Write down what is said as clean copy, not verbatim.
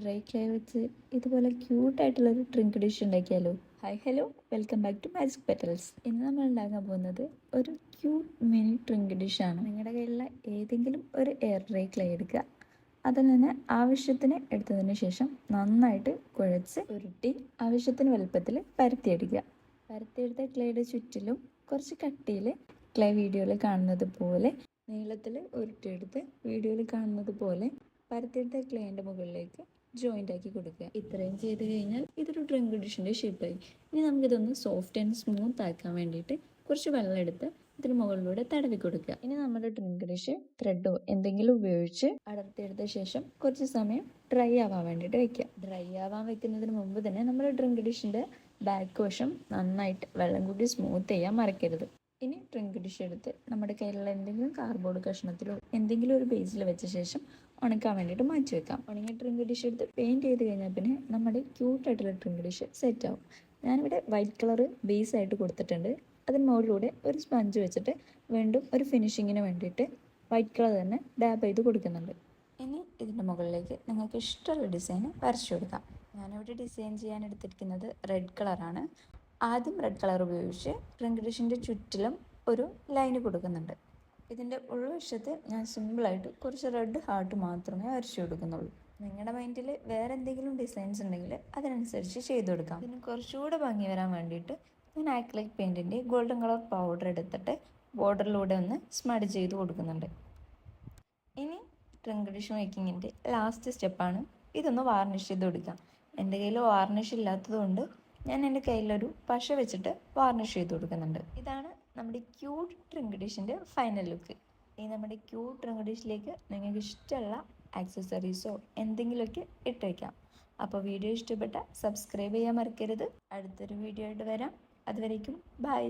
Dry clay വെച്ച് ഇതുപോലെ ക്യൂട്ടായിട്ടുള്ളൊരു ഡ്രിങ്ക് ഡിഷ് ഉണ്ടാക്കിയാലോ. Hi hello, welcome back to magic petals. ഇന്ന് നമ്മൾ ഉണ്ടാക്കാൻ പോകുന്നത് ഒരു ക്യൂട്ട് മിനി ഡ്രിങ്ക് ഡിഷാണ്. നിങ്ങളുടെ കയ്യിലുള്ള ഏതെങ്കിലും ഒരു എയർ ഡ്രൈ ക്ലേ എടുക്കുക. അതിൽ നിന്ന് ആവശ്യത്തിന് എടുത്തതിന് ശേഷം നന്നായിട്ട് കുഴച്ച് ഉരുട്ടി ആവശ്യത്തിന് വലുപ്പത്തിൽ പരത്തിയെടുക്കുക. പരത്തിയെടുത്ത ക്ലേയുടെ ചുറ്റിലും കുറച്ച് കട്ടിയിൽ ക്ലേ വീഡിയോയിൽ കാണുന്നത് പോലെ നീളത്തിൽ ഉരുട്ടിയെടുത്ത് വീഡിയോയിൽ കാണുന്നത് പോലെ പരത്തിയെടുത്ത ക്ലേൻ്റെ മുകളിലേക്ക് ജോയിൻ്റ് ആക്കി കൊടുക്കുക. ഇത്രയും ചെയ്ത് കഴിഞ്ഞാൽ ഇതൊരു ഡ്രിങ്ക് ഡിഷിൻ്റെ ഷേപ്പായി. ഇനി നമുക്കിതൊന്ന് സോഫ്റ്റ് ആൻഡ് സ്മൂത്ത് ആക്കാൻ വേണ്ടിയിട്ട് കുറച്ച് വെള്ളം എടുത്ത് ഇതിന് മുകളിലൂടെ തടവി കൊടുക്കുക. ഇനി നമ്മുടെ ഡ്രിങ്ക് ഡിഷ് ത്രെഡോ എന്തെങ്കിലും ഉപയോഗിച്ച് അടർത്തിയെടുത്ത ശേഷം കുറച്ച് സമയം ഡ്രൈ ആവാൻ വേണ്ടിയിട്ട് വെക്കുക. ഡ്രൈ ആവാൻ വെക്കുന്നതിന് മുമ്പ് തന്നെ നമ്മുടെ ഡ്രിങ്ക് ഡിഷിൻ്റെ ബാക്ക് വശം നന്നായിട്ട് വെള്ളം കൂടി സ്മൂത്ത് ചെയ്യാൻ മറക്കരുത്. ഇനി ഡ്രിങ്ക് ഡിഷ് എടുത്ത് നമ്മുടെ കയ്യിലുള്ള എന്തെങ്കിലും കാർഡ്ബോർഡ് കഷ്ണത്തിലോ എന്തെങ്കിലും ഒരു ബേസിൽ വെച്ച ശേഷം ഉണക്കാൻ വേണ്ടിയിട്ട് മാറ്റി വെക്കാം. ഉണങ്ങിയ ഡ്രിങ്ക് ഡിഷ് എടുത്ത് പെയിൻറ്റ് ചെയ്ത് കഴിഞ്ഞാൽ പിന്നെ നമ്മുടെ ക്യൂട്ടായിട്ടുള്ള ഡ്രിങ്ക് ഡിഷ് സെറ്റ് ആവും. ഞാനിവിടെ വൈറ്റ് കളർ ബേസ് ആയിട്ട് കൊടുത്തിട്ടുണ്ട്. അതിന് മുകളിലൂടെ ഒരു സ്പഞ്ച് വെച്ചിട്ട് വീണ്ടും ഒരു ഫിനിഷിങ്ങിന് വേണ്ടിയിട്ട് വൈറ്റ് കളർ തന്നെ ഡാബ് ചെയ്ത് കൊടുക്കുന്നുണ്ട്. ഇനി ഇതിൻ്റെ മുകളിലേക്ക് നിങ്ങൾക്ക് ഇഷ്ടമുള്ള ഡിസൈൻ വരച്ചു കൊടുക്കാം. ഞാനിവിടെ ഡിസൈൻ ചെയ്യാൻ എടുത്തിരിക്കുന്നത് റെഡ് കളറാണ്. ആദ്യം റെഡ് കളർ ഉപയോഗിച്ച് ഡ്രിങ്ക് ഡിഷിൻ്റെ ചുറ്റിലും ഒരു ലൈന് കൊടുക്കുന്നുണ്ട്. ഇതിൻ്റെ ഉൾവശത്ത് ഞാൻ സിമ്പിളായിട്ട് കുറച്ച് റെഡ് ഹാർട്ട് മാത്രമേ വരച്ചു കൊടുക്കുന്നുള്ളൂ. നിങ്ങളുടെ മൈൻഡിൽ വേറെ എന്തെങ്കിലും ഡിസൈൻസ് ഉണ്ടെങ്കിൽ അതിനനുസരിച്ച് ചെയ്ത് കൊടുക്കാം. ഇതിന് കുറച്ചുകൂടെ ഭംഗി വരാൻ വേണ്ടിയിട്ട് ഞാൻ ആക്രിലിക് പെയിൻറ്റിൻ്റെ ഗോൾഡൻ കളർ പൗഡർ എടുത്തിട്ട് ബോർഡറിലൂടെ ഒന്ന് സ്മഡ് ചെയ്ത് കൊടുക്കുന്നുണ്ട്. ഇനി ഡ്രിങ്ക് ഡിഷ് മേക്കിങ്ങിൻ്റെ ലാസ്റ്റ് സ്റ്റെപ്പാണ് ഇതൊന്ന് വാർണിഷ് ചെയ്ത് കൊടുക്കാം. എൻ്റെ കയ്യിൽ വാർണിഷ് ഇല്ലാത്തതുകൊണ്ട് ഞാൻ എൻ്റെ കയ്യിലൊരു പശ വെച്ചിട്ട് വാർണിഷ് ചെയ്ത് കൊടുക്കുന്നുണ്ട്. ഇതാണ് നമ്മുടെ ക്യൂട്ട് ഡ്രിങ്ക് ഡിഷിൻ്റെ ഫൈനൽ ലുക്ക്. ഈ നമ്മുടെ ക്യൂട്ട് ഡ്രിങ്ക് ഡിഷിലേക്ക് നിങ്ങൾക്ക് ഇഷ്ടമുള്ള ആക്സസറീസോ എന്തെങ്കിലുമൊക്കെ ഇട്ട് വയ്ക്കാം. അപ്പോൾ വീഡിയോ ഇഷ്ടപ്പെട്ട സബ്സ്ക്രൈബ് ചെയ്യാൻ മറക്കരുത്. അടുത്തൊരു വീഡിയോ ആയിട്ട് വരാം. അതുവരേക്കും ബൈ.